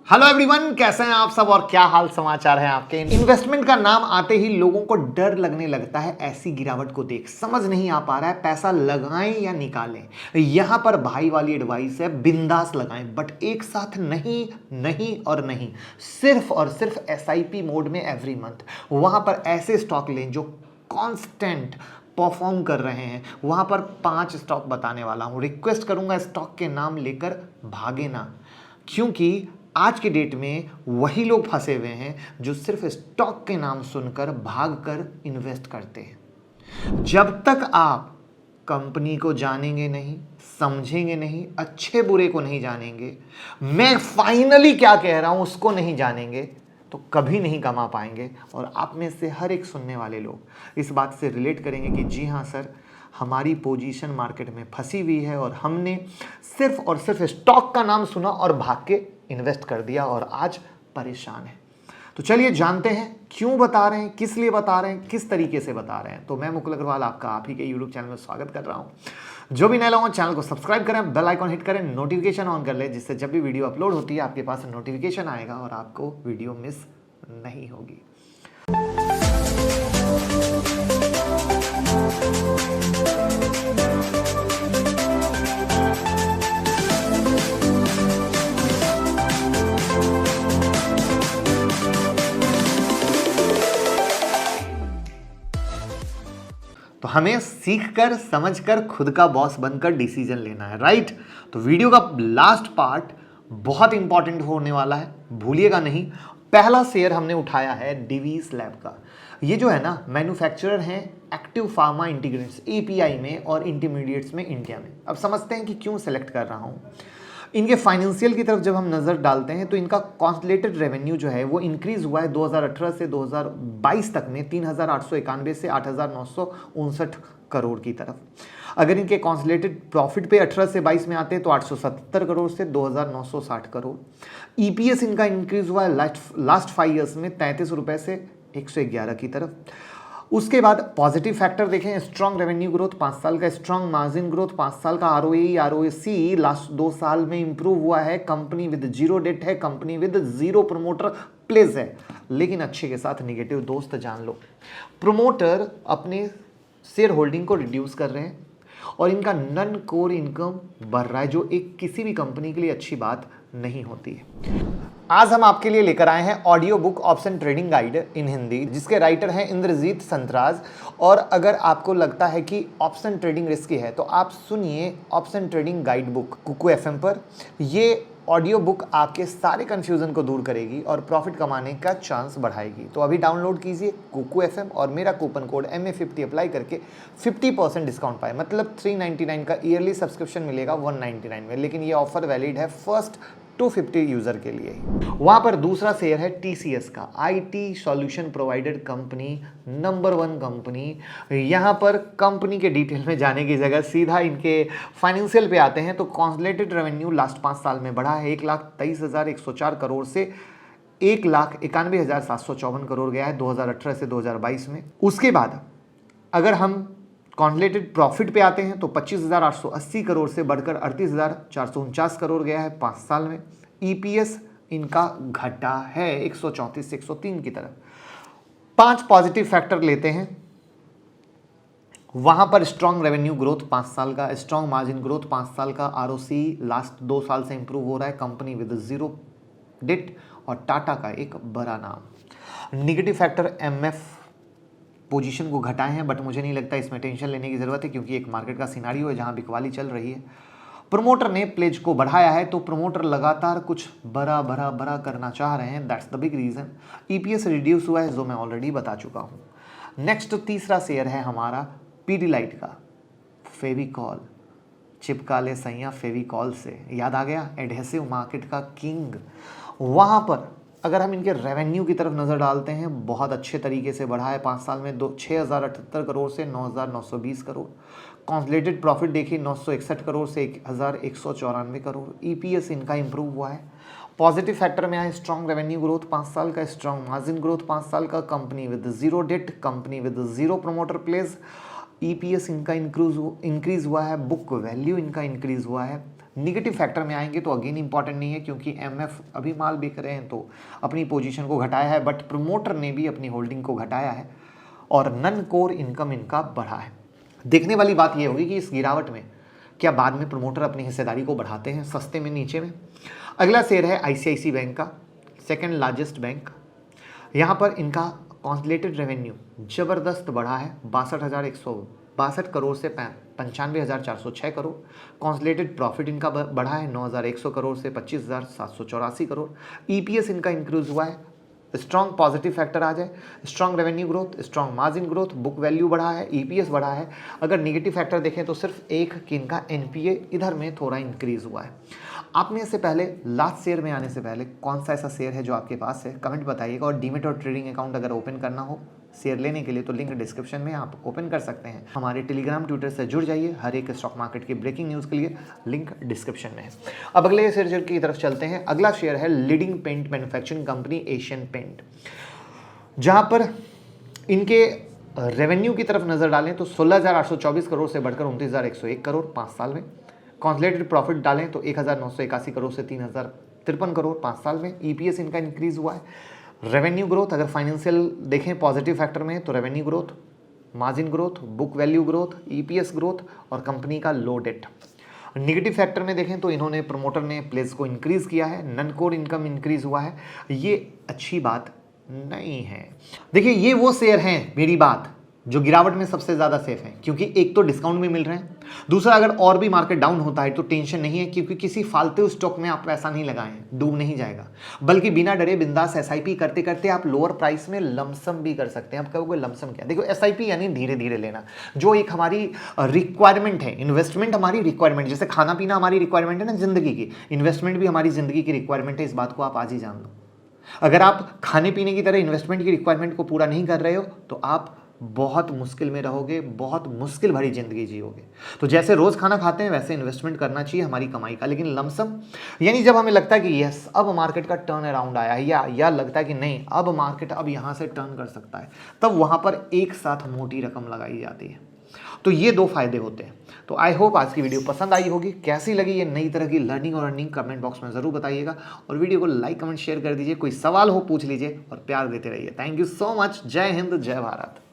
Hello everyone, कैसे हैं आप सब और क्या हाल समाचार है आपके। इन्वेस्टमेंट का नाम आते ही लोगों को डर लगने लगता है। ऐसी गिरावट को देख समझ नहीं आ पा रहा है पैसा लगाएं या निकालें। यहां पर भाई वाली एडवाइस है, बिंदास लगाएं, बट एक साथ नहीं नहीं और नहीं। सिर्फ और सिर्फ एसआईपी मोड में एवरी मंथ। वहां पर ऐसे स्टॉक लें जो कांस्टेंट परफॉर्म कर रहे हैं। वहां पर 5 स्टॉक बताने वाला हूं। रिक्वेस्ट करूंगा स्टॉक के नाम लेकर भागे ना, क्योंकि आज के डेट में वही लोग फंसे हुए हैं जो सिर्फ स्टॉक के नाम सुनकर भागकर इन्वेस्ट करते हैं। जब तक आप कंपनी को जानेंगे नहीं, समझेंगे नहीं, अच्छे बुरे को नहीं जानेंगे, मैं फाइनली क्या कह रहा हूं उसको नहीं जानेंगे, तो कभी नहीं कमा पाएंगे। और आप में से हर एक सुनने वाले लोग इस बात से रिलेट करेंगे कि जी हाँ सर, हमारी पोजीशन मार्केट में फंसी हुई है और हमने सिर्फ और सिर्फ स्टॉक का नाम सुना और भाग के इन्वेस्ट कर दिया और आज परेशान है। तो चलिए जानते हैं क्यों बता रहे हैं, किस लिए बता रहे हैं, किस तरीके से बता रहे हैं। तो मैं मुकुल अग्रवाल आपका आप ही के यूट्यूब चैनल में स्वागत कर रहा हूं। जो भी नए लोग चैनल को सब्सक्राइब करें, बेल आइकॉन हिट करें, नोटिफिकेशन ऑन कर लें, जिससे जब भी वीडियो अपलोड होती है आपके पास नोटिफिकेशन आएगा और आपको वीडियो मिस नहीं होगी। तो हमें सीखकर समझकर खुद का बॉस बनकर डिसीजन लेना है, राइट। तो वीडियो का लास्ट पार्ट बहुत इंपॉर्टेंट होने वाला है, भूलिएगा नहीं। पहला शेयर हमने उठाया है डिवीस लैब का। ये जो है ना, मैन्युफैक्चरर हैं एक्टिव फार्मा इंटीग्रेंट्स एपीआई में और इंटरमीडिएट्स में इंडिया में। अब समझते हैं कि क्यों सेलेक्ट कर रहा हूँ। इनके फाइनेंशियल की तरफ जब हम नज़र डालते हैं तो इनका कॉन्सोलिडेटेड रेवेन्यू जो है वो इंक्रीज हुआ है 2018 से 2022 तक में 3,891 से 8,959 करोड़ की तरफ। अगर इनके कॉन्सोलिडेटेड प्रॉफिट पे 18 से 22 में आते हैं तो 877 करोड़ से 2,960 करोड़। ईपीएस इनका इंक्रीज हुआ है लास्ट 5 ईयर्स में 33 रुपए से 111 की तरफ। उसके बाद पॉजिटिव फैक्टर देखें, स्ट्रांग रेवेन्यू ग्रोथ 5 साल का, स्ट्रांग मार्जिन ग्रोथ 5 साल का, आरओसी लास्ट 2 साल में इंप्रूव हुआ है, कंपनी विद जीरो डेट है, company with zero promoter place है। लेकिन अच्छे के साथ निगेटिव दोस्त जान लो, प्रमोटर अपने शेयर होल्डिंग को रिड्यूस कर रहे हैं और इनका नन कोर इनकम बढ़ रहा है, जो एक किसी भी कंपनी के लिए अच्छी बात नहीं होती है। आज हम आपके लिए लेकर आए हैं audio book option trading guide इन हिंदी, जिसके राइटर हैं इंद्रजीत संतराज। और अगर आपको लगता है कि ऑप्शन ट्रेडिंग रिस्की है तो आप सुनिए option trading guide book Kuku FM पर। ये ऑडियो बुक आपके सारे कन्फ्यूज़न को दूर करेगी और प्रॉफिट कमाने का चांस बढ़ाएगी। तो अभी डाउनलोड कीजिए कुकू एफएम और मेरा कूपन कोड MA50 अप्लाई करके 50% डिस्काउंट पाए। मतलब 399 का ईयरली सब्सक्रिप्शन मिलेगा 199 में, लेकिन ये ऑफर वैलिड है फर्स्ट 250 यूजर के लिए ही। वहां पर दूसरा शेयर है टीसीएस का, IT solution provider company, number 1 company. यहां पर कंपनी के डिटेल में जाने की जगह सीधा इनके फाइनेंशियल पे आते हैं। तो कॉन्सोलिडेटेड रेवेन्यू लास्ट 5 साल में बढ़ा है 1,23,104 करोड़ से 1,91,754 करोड़ गया है 2018 से 2022 में। उसके बाद अगर हम कॉन्सोलिडेटेड प्रॉफिट पे आते हैं तो 25,880 करोड़ से बढ़कर 38,449 करोड़ गया है 5 साल में। ईपीएस इनका घटा है 134 से 103 की तरफ। 5 पॉजिटिव फैक्टर लेते हैं। वहां पर स्ट्रांग रेवेन्यू ग्रोथ 5 साल का, स्ट्रांग मार्जिन ग्रोथ 5 साल का, आरओसी लास्ट 2 साल से इंप्रूव हो रहा है, कंपनी विद जीरो डेट और टाटा का एक बड़ा नाम। निगेटिव फैक्टर एमएफ पोजीशन को घटाए हैं, बट मुझे नहीं लगता इसमें टेंशन लेने की जरूरत है, क्योंकि एक मार्केट का सिनारियो है जहां बिकवाली चल रही है। प्रमोटर ने प्लेज को बढ़ाया है, तो प्रमोटर लगातार कुछ बड़ा करना चाह रहे हैं, that's the big reason. EPS reduce हुआ है, जो मैं ऑलरेडी बता चुका हूं। नेक्स्ट तीसरा शेयर है हमारा पीडीलाइट का, फेविकॉल। चिपका ले सैया फेविकॉल से, याद आ गया, एडहेसिव मार्केट का किंग। वहां पर अगर हम इनके रेवेन्यू की तरफ नज़र डालते हैं, बहुत अच्छे तरीके से बढ़ा है 5 साल में 6,078 करोड़ से 9,920 करोड़। कॉन्सोलिडेटेड प्रॉफिट देखिए 961 करोड़ से 1,194 करोड़। ईपीएस इनका इंप्रूव हुआ है। पॉजिटिव फैक्टर में आए स्ट्रांग रेवेन्यू ग्रोथ 5 साल का, स्ट्रांग मार्जिन ग्रोथ 5 साल का, company with zero debt, company with zero promoter pledge. EPS इनका इंक्रीज हुआ है, बुक वैल्यू इनका इंक्रीज हुआ है, निगेटिव फैक्टर में आएंगे तो अगेन इंपॉर्टेंट नहीं है, क्योंकि एमएफ अभी माल बिक रहे हैं तो अपनी पोजीशन को घटाया है, बट प्रमोटर ने भी अपनी होल्डिंग को घटाया है और नन कोर इनकम इनका बढ़ा है। देखने वाली बात यह होगी कि इस गिरावट में क्या बाद में प्रमोटर अपनी हिस्सेदारी को बढ़ाते हैं सस्ते में, नीचे में। अगला शेयर है आईसीआईसी बैंक का, सेकेंड लार्जेस्ट बैंक। यहाँ पर इनका कॉन्सोलिडेटेड रेवेन्यू जबरदस्त बढ़ा है, 62,162 करोड़ से 95,406 करोड़। कॉन्सोलिडेटेड प्रॉफिट इनका बढ़ा है 9,100 करोड़ से 25,784 करोड़। ईपीएस इनका इंक्रीज हुआ है, स्ट्रॉन्ग पॉजिटिव फैक्टर आ जाए, strong revenue growth, strong margin growth, book value बढ़ा है, ईपीएस बढ़ा है। अगर निगेटिव फैक्टर देखें तो सिर्फ एक कि इनका एनपीए इधर में थोड़ा इंक्रीज हुआ है। आप में से पहले लास्ट शेयर में आने से पहले कौन सा ऐसा शेयर है जो आपके पास है, कमेंट बताइएगा। और डीमेट और ट्रेडिंग अकाउंट अगर ओपन करना हो शेयर लेने के लिए तो लिंक डिस्क्रिप्शन में आप ओपन कर सकते हैं। हमारे टेलीग्राम ट्विटर से जुड़ जाइए, हर एक स्टॉक मार्केट की ब्रेकिंग न्यूज़ के लिए लिंक डिस्क्रिप्शन में है। अब अगले शेयर की तरफ चलते हैं। अगला शेयर है leading paint manufacturing company Asian Paint, जहां पर इनके रेवेन्यू की तरफ नजर डालें तो 16,824 करोड़ से बढ़कर 29,101 करोड़ 5 साल में। कॉन्सोलिडेटेड प्रॉफिट डालें तो 1,981 करोड़ से 3,053 करोड़ 5 साल में। ईपीएस इनका इंक्रीज हुआ है। रेवेन्यू ग्रोथ अगर फाइनेंशियल देखें पॉजिटिव फैक्टर में तो revenue growth, margin growth, book value growth, EPS growth और कंपनी का लो डेट। निगेटिव फैक्टर में देखें तो इन्होंने प्रमोटर ने प्लेस को इंक्रीज किया है, नन कोर इनकम इंक्रीज हुआ है, ये अच्छी बात नहीं है। देखिए ये वो शेयर हैं, मेरी बात, जो गिरावट में सबसे ज़्यादा सेफ है, क्योंकि एक तो डिस्काउंट में मिल रहे हैं, दूसरा अगर और भी मार्केट डाउन होता है तो टेंशन नहीं है, क्योंकि किसी फालतू स्टॉक में आप पैसा नहीं लगाए हैं, डूब नहीं जाएगा, बल्कि बिना डरे बिंदास एसआईपी करते करते आप लोअर प्राइस में लमसम भी कर सकते हैं। आप कहोगे लमसम क्या? देखो एसआईपी यानी धीरे धीरे लेना, जो एक हमारी रिक्वायरमेंट है, इन्वेस्टमेंट हमारी रिक्वायरमेंट, जैसे खाना पीना हमारी रिक्वायरमेंट है ना जिंदगी की, इन्वेस्टमेंट भी हमारी जिंदगी की रिक्वायरमेंट है। इस बात को आप आज ही जान लो। अगर आप खाने पीने की तरह इन्वेस्टमेंट की रिक्वायरमेंट को पूरा नहीं कर रहे हो तो आप बहुत मुश्किल में रहोगे, बहुत मुश्किल भरी जिंदगी जियोगे। तो जैसे रोज खाना खाते हैं वैसे इन्वेस्टमेंट करना चाहिए हमारी कमाई का, लेकिन लमसम यानी जब हमें लगता है कि यस अब मार्केट का टर्न अराउंड आया है, या लगता है कि नहीं अब मार्केट अब यहां से टर्न कर सकता है, तब वहां पर एक साथ मोटी रकम लगाई जाती है। तो ये दो फायदे होते हैं। तो आई होप आज की वीडियो पसंद आई होगी। कैसी लगी ये नई तरह की लर्निंग और अर्निंग कमेंट बॉक्स में जरूर बताइएगा, और वीडियो को लाइक कमेंट शेयर कर दीजिए। कोई सवाल हो पूछ लीजिए और प्यार देते रहिए। Thank you so much. जय हिंद, जय भारत।